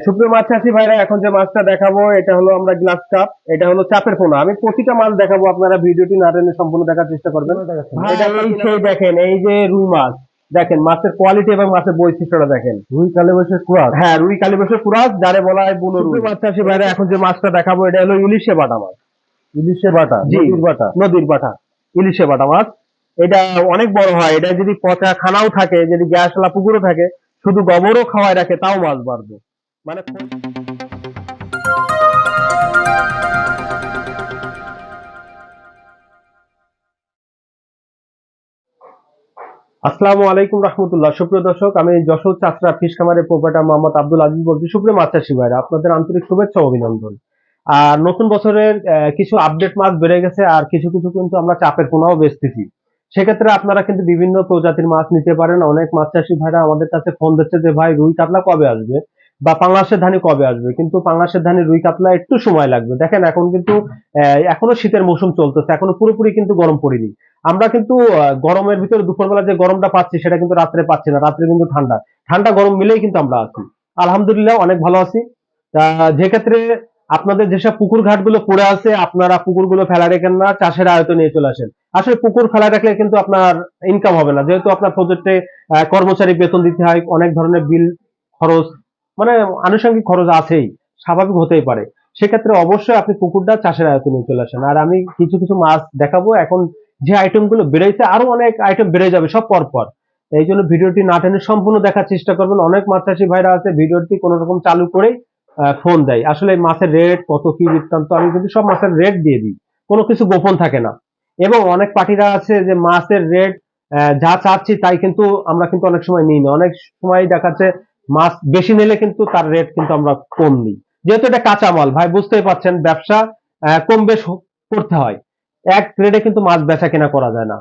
সুপ্রিয় মাছ চাষি ভাইরা, এখন যে মাছটা দেখাবো এটা হলো আমরা গ্লাস কাপ, এটা হলো চাপের পোনা। আমি প্রতিটা মাছ দেখাবো, আপনারা ভিডিওটি না টেনে সম্পূর্ণ দেখার চেষ্টা করবেন। এটা এই সেই দেখেন, এই যে রুই মাছ দেখেন, মাছের কোয়ালিটি এবং মাছের বৈশিষ্ট্যটা দেখেন। রুই কালীবাউসের কুরাস। হ্যাঁ, রুই কালীবাউসের কুরাস, যারে বলা হয় বুনো রুই। মাছ চাষি ভাইরা, এখন যে মাছটা দেখাবো এটা হলো ইলিশে বাটা মাছ। ইলিশে বাটা, জি, নদীর বাটা। নদীর বাটা, ইলিশে বাটা মাছ। এটা অনেক বড় হয়, এটা যদি পচা খানাও থাকে, যদি গ্যাসওয়ালা পুকুরও থাকে, শুধু গোবরও খাওয়ায় রাখে, তাও মাছ বাড়বে। মানে আসসালামু আলাইকুম রহমতুল্লাহ। সুপ্রিয় দর্শক, আমি যশোর চাষরা ফিশ খামারের প্রোপাইটার মোহাম্মদ আব্দুল আজিজ বলছি। সুপ্রিয় মাছ চাষী ভাইরা, আপনাদের আন্তরিক শুভেচ্ছা ও অভিনন্দন। আর নতুন বছরের কিছু আপডেট মাছ বেড়ে গেছে, আর কিছু কিছু কিন্তু আমরা চাপের পোনাও বেচতেছি। সেক্ষেত্রে আপনারা কিন্তু বিভিন্ন প্রজাতির মাছ নিতে পারেন। অনেক মাছ চাষী ভাইরা আমাদের কাছে ফোন দিচ্ছে যে ভাই, রুই কাতলা কবে আসবে বা পাঙাশের ধানি কবে আসবে। কিন্তু পাঙাশের ধানি, রুই কাতলা একটু সময় লাগবে। দেখেন, এখন কিন্তু এখনো শীতের মৌসুম চলতেছে, এখনো পুরোপুরি কিন্তু গরম পড়েনি। আমরা কিন্তু গরমের ভিতরে দুপুরবেলা যে গরমটা পাচ্ছি সেটা কিন্তু রাত্রে পাচ্ছি না। রাত্রে কিন্তু ঠান্ডা ঠান্ডা গরম মিলেই কিন্তু আমরা আছি, আলহামদুলিল্লাহ অনেক ভালো আছি। যে ক্ষেত্রে আপনাদের যেসব পুকুর ঘাট গুলো পড়ে আছে, আপনারা পুকুরগুলো ফেলা রেখেন না, চাষের আয়ত্তে নিয়ে চলে আসেন। আসলে পুকুর ফেলা রাখলে কিন্তু আপনার ইনকাম হবে না, যেহেতু আপনার প্রজেক্টে কর্মচারী বেতন দিতে হয়, অনেক ধরনের বিল খরচ, মানে আনুষঙ্গিক খরচ আছেই, স্বাভাবিক হতেই পারে। সেক্ষেত্রে অবশ্যই আপনি পুকুরটা চাষের আয়ত্তে নিয়ে চলে আসেন। আর আমি কিছু কিছু মাছ দেখাবো এখন, যে আইটেম গুলো বেড়েছে, আরো অনেক আইটেম বেড়ে যাবে সব পরপর। এই জন্য ভিডিওটি না টেনে সম্পূর্ণ দেখার চেষ্টা করবেন। অনেক মাছ চাষী ভাইরা আছে ভিডিওটি কোন রকম চালু করে ফোন দেয়। আসলে মাছের রেট কত কি বৃত্তান্ত, আমি কিন্তু সব মাছের রেট দিয়ে দিই, কোনো কিছু গোপন থাকে না। এবং অনেক পার্টিরা আছে যে মাছের রেট যা চাচ্ছি তাই কিন্তু আমরা কিন্তু অনেক সময় নিই না। অনেক সময় দেখাচ্ছে মাছ বেশি নিলে কিন্তু তার রেট কিন্তু আমরা কম নিই, যেহেতু এটা কাঁচা মাল। ভাই বুঝতেই পারছেন, ব্যবসা কম বেশ করতে হয়, এক রেটে কিন্তু মাছ বেচা কেনা করা যায় না।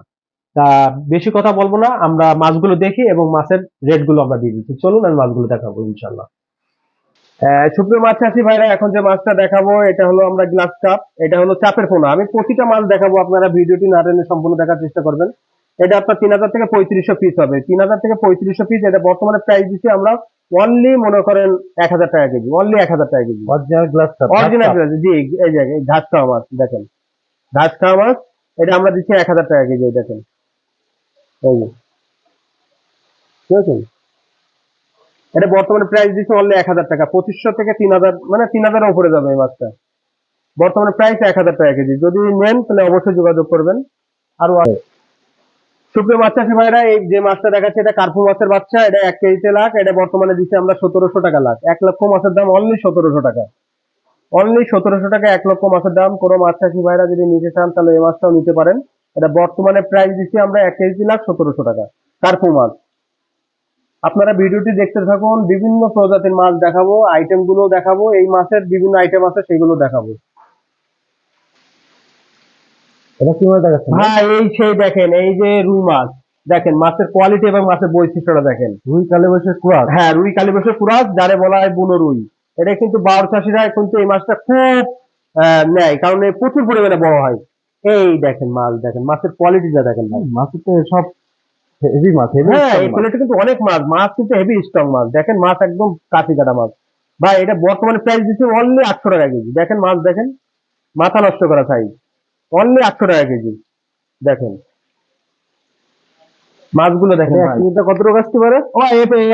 তা বেশি কথা বলবো না, আমরা মাছগুলো দেখি এবং মাছের রেট গুলো আমরা দিয়ে দিচ্ছি। চলুন আমি মাছগুলো দেখাবো ইনশাল্লাহ। সুপ্রিয় মাছ চাষী ভাইরা, এখন যে মাছটা দেখাবো এটা হলো আমরা গ্লাস কাপ, এটা হলো চাপের পোনা। আমি প্রতিটা মাছ দেখাবো, আপনারা ভিডিওটি না টেনে সম্পূর্ণ দেখার চেষ্টা করবেন। এটা আপনার 3000 থেকে 3500 পিস হবে। 3000 থেকে 3500 পিস, এটা বর্তমানে প্রাইস দিচ্ছি আমরা অনলি, মনে করেন 1000 টাকা কেজি, অনলি 1000 টাকা KG. Original glass cup, original glass, জি। এই যে ঘাস খাওয়া মাছ দেখেন, ঘাস খাওয়া মাছ, এটা আমরা দিচ্ছি 1000 টাকা কেজি। এই দেখেন, এই যে, ঠিক আছে, এটা বর্তমানে প্রাইস দিচ্ছে অনলি 1000 টাকা। 2500 থেকে 3000, মানে 3000 উপরে যাবে এই মাছটা। বর্তমানে প্রাইস 1000 টাকা কেজি। যদি নেন তাহলে অবশ্যই যোগাযোগ করবেন। আরো সুপ্রিয় মাছ চাষী ভাইরা, এই যে মাছটা দেখাচ্ছে এটা কার্পু মাছের বাচ্চা, এটা 1 কেজিতে লাখ। এটা বর্তমানে দিচ্ছে আমরা 1700 টাকা লাখ। 1 লক্ষ মাছের দাম অনলি 1700 টাকা। অনলি 1700 টাকা 1 লক্ষ মাছের দাম। কোনো মাছ চাষী ভাইরা যদি নিতে চান তাহলে এই মাছটাও নিতে পারেন। এটা বর্তমানে প্রাইস দিচ্ছি আমরা 1 কেজি লাখ 1700 টাকা, কার্পু মাছ। আপনারা ভিডিওটি দেখতে থাকুন, বিভিন্ন প্রজাতির মাছ দেখাবো, আইটেম গুলো দেখাবো, এই মাছের বিভিন্ন আইটেম আছে সেগুলো দেখাবো। এটা কি মাছ দেখাচ্ছেন? হ্যাঁ, এই সেই দেখেন, এই যে রুই মাছ দেখেন, মাছের কোয়ালিটি এবং মাছের বৈশিষ্ট্যটা দেখেন। রুই কালীবাউসের কুরাস। হ্যাঁ, রুই কালীবাউসের কুরাস, যারে বলা হয় বুনো রুই। এটা কিন্তু বাওর চাষিরা কিন্তু এই মাছটা খুব নেয়, কারণ এ প্রচুর পরিমাণে বড় হয়। এই দেখেন মাছ, দেখেন মাছের কোয়ালিটিটা দেখেন ভাই। মাছের তো সব হেভি মাছ, হেভি হ্যাঁ, এই প্লেটে কিন্তু অনেক মাছ, মাছ কিন্তু হেভি স্ট্রং মাছ। দেখেন মাছ একদম কাঁচি কাটা মাছ। ভাই এটা বর্তমানে প্রাইস দিচ্ছে অনলি 800 টাকা কেজি। দেখেন মাছ দেখেন, মাথা নষ্ট করা সাইজ, অনলি 800 টাকা কেজি। দেখেন মাছগুলো দেখেন ভাই, কত টাকা আসতে পারে? ও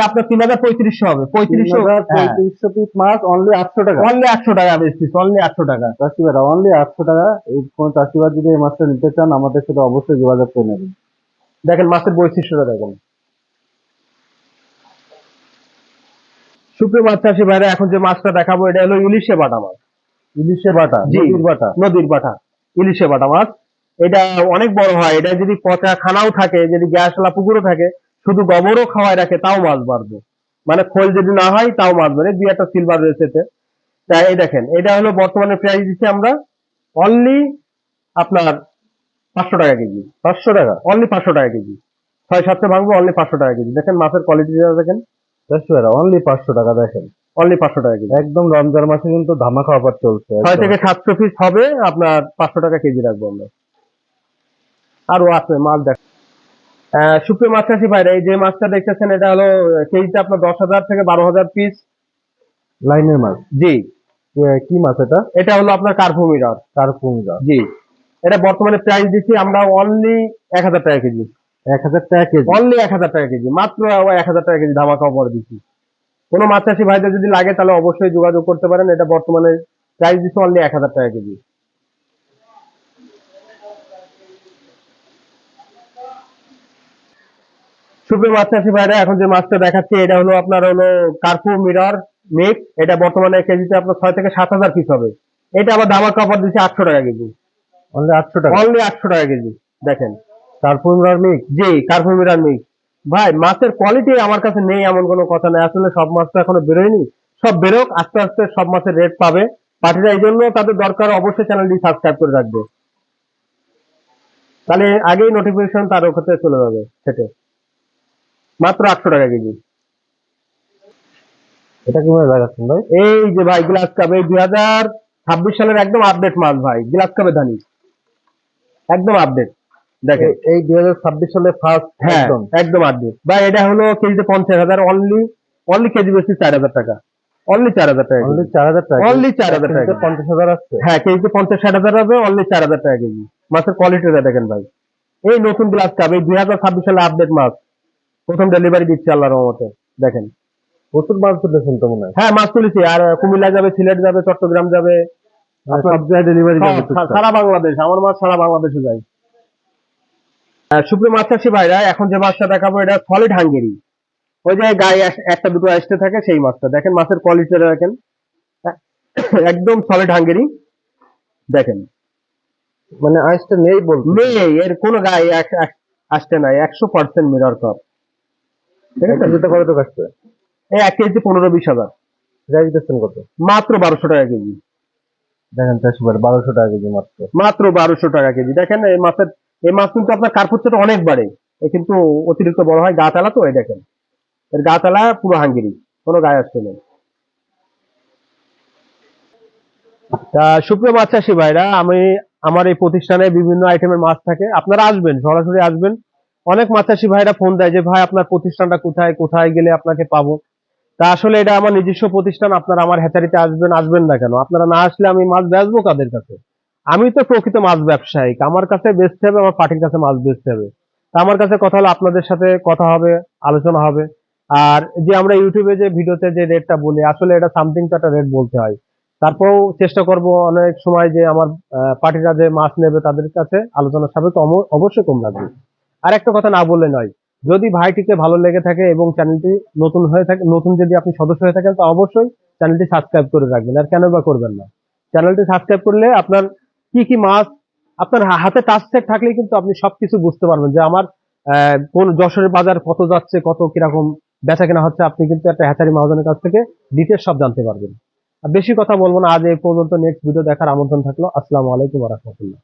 আপনার 3000 3500 হবে, 3500। 3500 পিস মাছ অনলি 800 টাকা। অনলি 800 টাকা বেশি, অনলি 800 টাকা। চাষিবারা অনলি 800 টাকা। এই কোন চাষিবার যদি এই মাছটা নিতে চান আমাদের সাথে অবশ্যই যোগাযোগ করে নেবেন। দেখেন মাছের বৈশিষ্ট্যটা দেখেন। সুপ্রিয় মাছ চাষী ভাইরা, এখন যে মাছটা দেখাবো এটা হলো ইলিশে বাটা মাছ। ইলিশে বাটা, জি, নদীর বাটা। নদীর বাটা, ইলিশে বাটা মাছ। এটা অনেক বড় হয়, এটা যদি পচা খানাও থাকে, যদি গ্যাসওয়ালা পুকুরও থাকে, শুধু গোবরও খাওয়ায় রাখে, তাও মাছ বাড়বে। মানে খোল যদি না হয় তাও মাছ বাড়ে। দুই একটা সিলভার রয়েছে এতে। তাই এই দেখেন, এটা হলো বর্তমানে প্রাইস দিচ্ছি আমরা অনলি আপনার 500 টাকা কেজি। 500 টাকা, অনলি 500 টাকা কেজি। 6-7 ভাঙবো, অনলি 500 টাকা কেজি। দেখেন মাছের কোয়ালিটিটা দেখেন, চাষিবারা অনলি 500 টাকা। দেখেন অনলি 500 টাকা কেজি। একদম রমজান মাসে কিন্তু ধামাকা অফার চলছে। 6 থেকে 700 পিস হবে, আপনার 500 টাকা কেজি রাখবো আমরা। আরো আছে মাছ দেখ। সুপ্রিয় মাছ চাষী ভাইরা, এই যে মাছটা দেখতেছেন এটা হলো কেজিতে আপনার 10,000 থেকে 12,000 পিস লাইনের মাছ। জি, কি মাছ এটা? এটা হলো আপনার কার্পুমিরর। কার্পুঙ্গা। জি, এটা বর্তমানে প্রাইস দিচ্ছি আমরা অনলি 1000 টাকা কেজি। 1000 টাকা কেজি। অনলি 1000 টাকা কেজি, মাত্র 1000 টাকা কেজি ধামাকা অফার দিচ্ছি। কোনো মাছ চাষি ভাইদের যদি লাগে তাহলে অবশ্যই যোগাযোগ করতে পারেন। এটা বর্তমানে প্রাইস দিচ্ছে অনলি 1000 টাকা কেজি। সুপ্রিয় মাছ চাষি ভাইরা, এখন যে মাছটা দেখাচ্ছি এটা হলো আপনার হলো কার্পু মিরর মিক্স। এটা বর্তমানে কেজিতে আপনার 6 থেকে 7000 পিস হবে। এটা আবার ধামাকা অফার দিচ্ছে 800 টাকা কেজি। অনলি 800 টাকা। অনলি 800 টাকা কেজি। দেখেন, কার্পুঙ্গার মিক্স। জি, কার্পু মিরর মিক্স। ভাই মাছের কোয়ালিটি আমার কাছে নেই এমন কোনো কথা নেই, আসলে সব মাছ তো এখনো বেরোয়নি। সব বেরোক, আস্তে আস্তে সব মাছের রেট পাবে পার্টিরা। এই জন্য তাদের দরকার অবশ্যই চ্যানেলটি সাবস্ক্রাইব করে রাখবে, তাহলে আগেই নোটিফিকেশন তার ওখানে চলে যাবে সেটে। মাত্র 800 টাকা কেজি। এটা কিভাবে দেখাচ্ছেন ভাই? এই যে ভাই গ্লাস কাপ, এই 2026 সালের একদম আপডেট মাছ ভাই, গ্লাস কাপে ধানি একদম আপডেট। দেখেন, এই 2026 সালে ফার্স্ট হ্যাঁ একদম। একদম আপডেট ভাই। এটা হলো কেজিতে 50,000, অনলি অনলি কেজি বেশি 4000 টাকা। অনলি 4000 টাকা অনলি কেজি। 4000 টাকা। অনলি 4000 টাকা কেজি। 50,000 আসছে। হ্যাঁ, কেজিতে 50-60,000 হবে, অনলি 4000 টাকা কেজি। মাছের কোয়ালিটিটা দেখেন ভাই। এই নতুন গ্লাস কাপ, এই 2026 সালে আপডেট মাছ, প্রথম ডেলিভারি দিচ্ছে আল্লাহর রহমতে। দেখেন, প্রচুর মাছ তুলেছেন তো মনে হয়। হ্যাঁ মাছ তুলেছি, আর কুমিল্লা যাবে, সিলেট যাবে, চট্টগ্রাম যাবে, আপনার সব জায়গায় ডেলিভারি যাবে টুকটাক। সারা বাংলাদেশ। আমার মাছ সারা বাংলাদেশে যায়। সুপ্রিয় মাছ চাষি ভাইরা, এখন যে মাছটা দেখাবো এটা সলিড হাঙ্গেরি। ওই যে গায়ে একটা দুটো আসতে থাকে সেই মাছটা। দেখেন মাছের কোয়ালিটিটা দেখেন, একদম সলিড হাঙ্গেরি। দেখেন, মানে আইসটা নেই বলতে। নেই এর কোনো গায়ে আসতে নাই, 100% মিরর কাপ। ঠিক আছে, কেজিতে কত টাকা আসছে? এই 1 কেজি 15-20 হাজার। প্রাইস দিচ্ছেন কত? মাত্র 1200 টাকা কেজি। দেখেন চাষি ভাই, 1200 টাকা কেজি মাত্র। মাত্র 1200 টাকা কেজি। দেখেন এই মাছ কিন্তু আপনার কার্পুর চেয়ে অনেক বাড়ে, এ কিন্তু অতিরিক্ত বড় হয়, গা তালা তো। এই দেখেন, এর গা তালা পুরো হাঙ্গেরি, কোনো গায়ে আসছে না। তা সুপ্রিয় মাছ চাষি ভাইরা, আমার এই প্রতিষ্ঠানে বিভিন্ন আইটেমের মাছ থাকে। আপনারা আসবেন, সরাসরি আসবেন। অনেক মাছ চাষি ভাইরা ফোন দেয় যে ভাই আপনার প্রতিষ্ঠানটা কোথায়, কোথায় গেলে আপনাকে পাবো। তা আসলে এটা আমার নিজস্ব প্রতিষ্ঠান। আপনারা আমার হ্যাচারিতে আসবেন, আসবেন না কেন? আপনারা না আসলে আমি মাছ বেচবো কাদের কাছে? আমি তো প্রকৃত মাছ ব্যবসায়িক, আমার কাছে বেচতে হবে, আমার পার্টির কাছে মাছ বেচতে হবে। তা আমার কাছে কথা হলো, আপনাদের সাথে কথা হবে, আলোচনা হবে। আর যে আমরা ইউটিউবে যে ভিডিওতে যে রেটটা বলি, আসলে এটা সামথিং তো একটা রেট বলতে হয়। তারপরেও চেষ্টা করব অনেক সময় যে আমার পার্টিরা যে মাছ নেবে তাদের কাছে আলোচনার সাপেক্ষে অবশ্যই কম রাখবে। আর একটা কথা না বললে নয়, যদি ভাইটিকে ভালো লেগে থাকে এবং চ্যানেলটি নতুন হয়ে থাকে, নতুন যদি আপনি সদস্য হয়ে থাকেন, তো অবশ্যই চ্যানেলটি সাবস্ক্রাইব করে রাখবেন। আর কেন বা করবেন না? চ্যানেলটি সাবস্ক্রাইব করলে আপনার কি কি মাছ আপনার হাতে টাচ সেট থাকলেই কিন্তু আপনি সবকিছু বুঝতে পারবেন যে আমার কোন যশোরের বাজার কত যাচ্ছে, কত কিরকম বেচা কেনা হচ্ছে। আপনি কিন্তু একটা হ্যাচারি মহাজনের কাছ থেকে ডিটেলস সব জানতে পারবেন। আর বেশি কথা বলবো না, আজ এই পর্যন্ত। নেক্সট ভিডিও দেখার আমন্ত্রণ থাকলো। আসসালামু আলাইকুম ওয়া রাহমাতুল্লাহ।